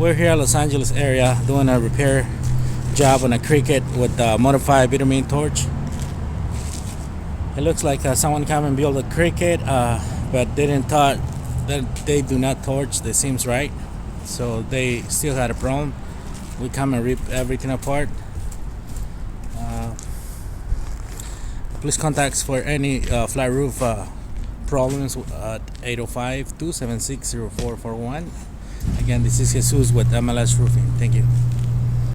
We're here in Los Angeles area doing a repair job on a Cricket with a modified bitumen torch. It looks like someone come and build a Cricket, but didn't thought that they do not torch. That seems right, so they still had a problem. We come and rip everything apart. Please contact us for any flat roof problems at 805-276-0441. Again, this is Jesus with MLS Roofing. Thank you.